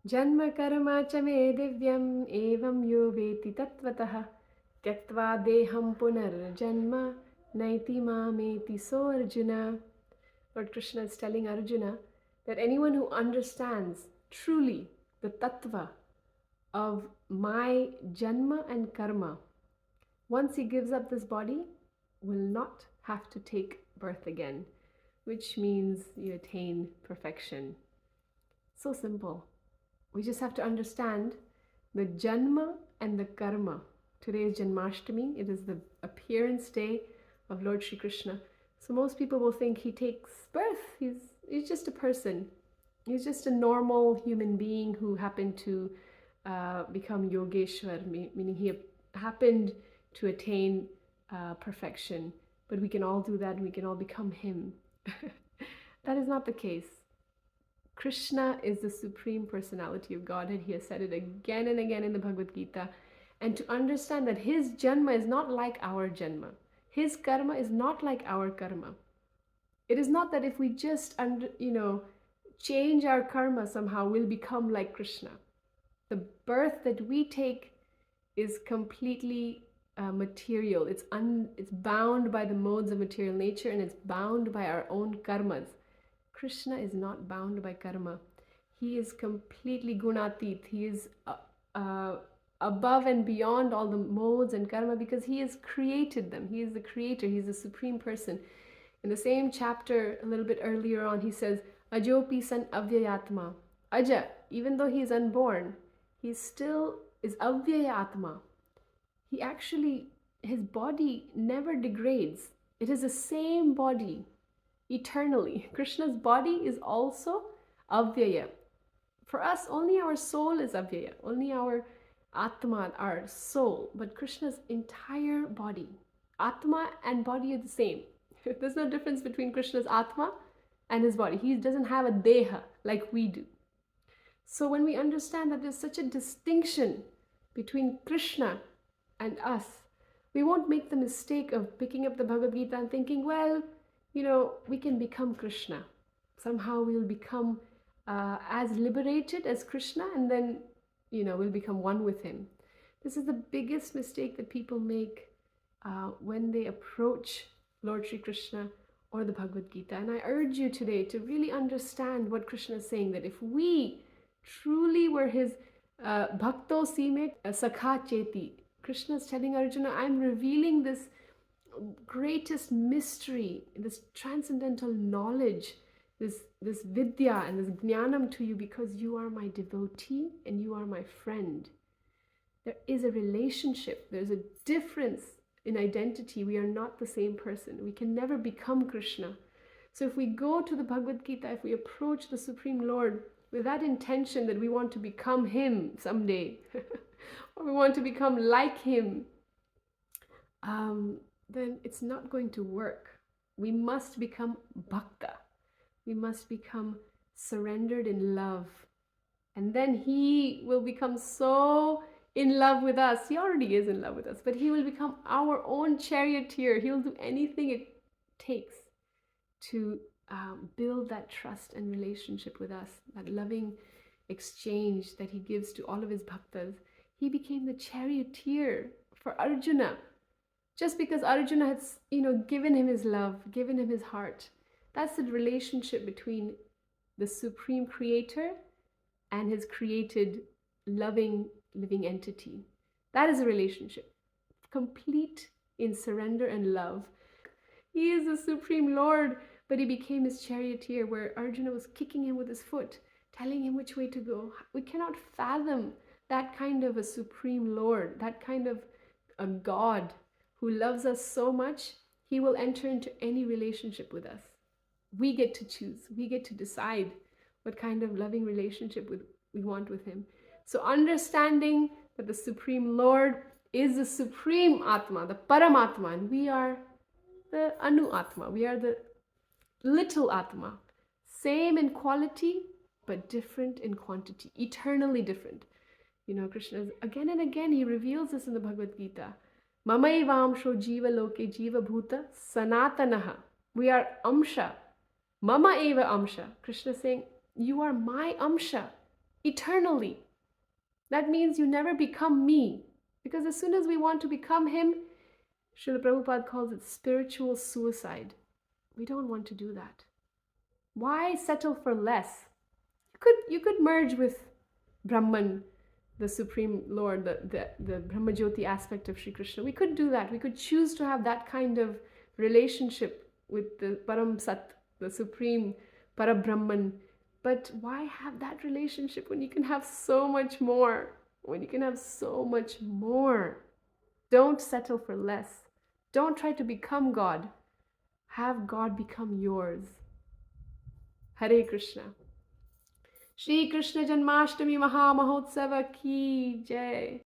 Janma karma cha me divyam evam yo veti tattvataha tyaktva deham punar janma naiti mameti so Arjuna. Lord Krishna is telling Arjuna that anyone who understands truly the tattva of my janma and karma, once he gives up this body, will not have to take birth again, which means you attain perfection. So simple. We just have to understand the janma and the karma. Today is Janmashtami. It is the appearance day of Lord Shri Krishna. So most people will think he takes birth. He's just a person. He's just a normal human being who happened to become Yogeshwar, meaning he happened to attain perfection. But we can all do that and we can all become him. That is not the case. Krishna is the Supreme Personality of Godhead. He has said it again and again in the Bhagavad Gita. And to understand that his janma is not like our janma. His karma is not like our karma. It is not that if we just, change our karma somehow, we'll become like Krishna. The birth that we take is completely material. It's bound by the modes of material nature, and it's bound by our own karmas. Krishna is not bound by karma. He is completely gunatit. He is above and beyond all the modes and karma because he has created them. He is the creator. He is the supreme person. In the same chapter, a little bit earlier on, he says, Ajopi san avyayatma. Aja, even though he is unborn, he still is avyayatma. He actually, his body never degrades. It is the same body eternally. Krishna's body is also avyaya. For us, only our soul is avyaya, only our atma, our soul, but Krishna's entire body, atma and body are the same. There's no difference between Krishna's atma and his body. He doesn't have a deha like we do. So when we understand that there's such a distinction between Krishna and us, we won't make the mistake of picking up the Bhagavad Gita and thinking, well, we can become Krishna. Somehow we'll become as liberated as Krishna, and then, we'll become one with him. This is the biggest mistake that people make when they approach Lord Shri Krishna or the Bhagavad Gita. And I urge you today to really understand what Krishna is saying, that if we truly were his bhakto sime sakha cheti, Krishna is telling Arjuna, I'm revealing this greatest mystery, this transcendental knowledge, this vidya and this jnanam to you because you are my devotee and you are my friend. There is a relationship. There's a difference in identity. We are not the same person. We can never become Krishna. So if we go to the Bhagavad Gita, if we approach the Supreme Lord with that intention that we want to become him someday, or we want to become like him, then it's not going to work. We must become bhakta. We must become surrendered in love. And then he will become so in love with us. He already is in love with us, but he will become our own charioteer. He'll do anything it takes to build that trust and relationship with us, that loving exchange that he gives to all of his bhaktas. He became the charioteer for Arjuna. Just because Arjuna has, given him his love, given him his heart. That's the relationship between the Supreme Creator and his created, loving, living entity. That is a relationship, complete in surrender and love. He is the Supreme Lord, but he became his charioteer, where Arjuna was kicking him with his foot, telling him which way to go. We cannot fathom that kind of a Supreme Lord, that kind of a God who loves us so much, he will enter into any relationship with us. We get to choose. We get to decide what kind of loving relationship we want with him. So understanding that the Supreme Lord is the Supreme Atma, the Paramatma, and we are the Anu Atma. We are the little Atma. Same in quality, but different in quantity. Eternally different. Krishna, again and again, he reveals this in the Bhagavad Gita. Mamaivamsho jiva loke jiva bhuta sanatanaha. We are amsha. Mama eva amsha. Krishna is saying, you are my amsha. eternally. That means you never become me. Because as soon as we want to become him, Srila Prabhupada calls it spiritual suicide. We don't want to do that. Why settle for less? You could merge with Brahman, the Supreme Lord, the Brahmajyoti aspect of Sri Krishna. We could do that. We could choose to have that kind of relationship with the Param Sat, the Supreme Parabrahman. But why have that relationship when you can have so much more? When you can have so much more. Don't settle for less. Don't try to become God. Have God become yours. Hare Krishna. Shri Krishna Janmashtami Maha Mahotsava ki jai.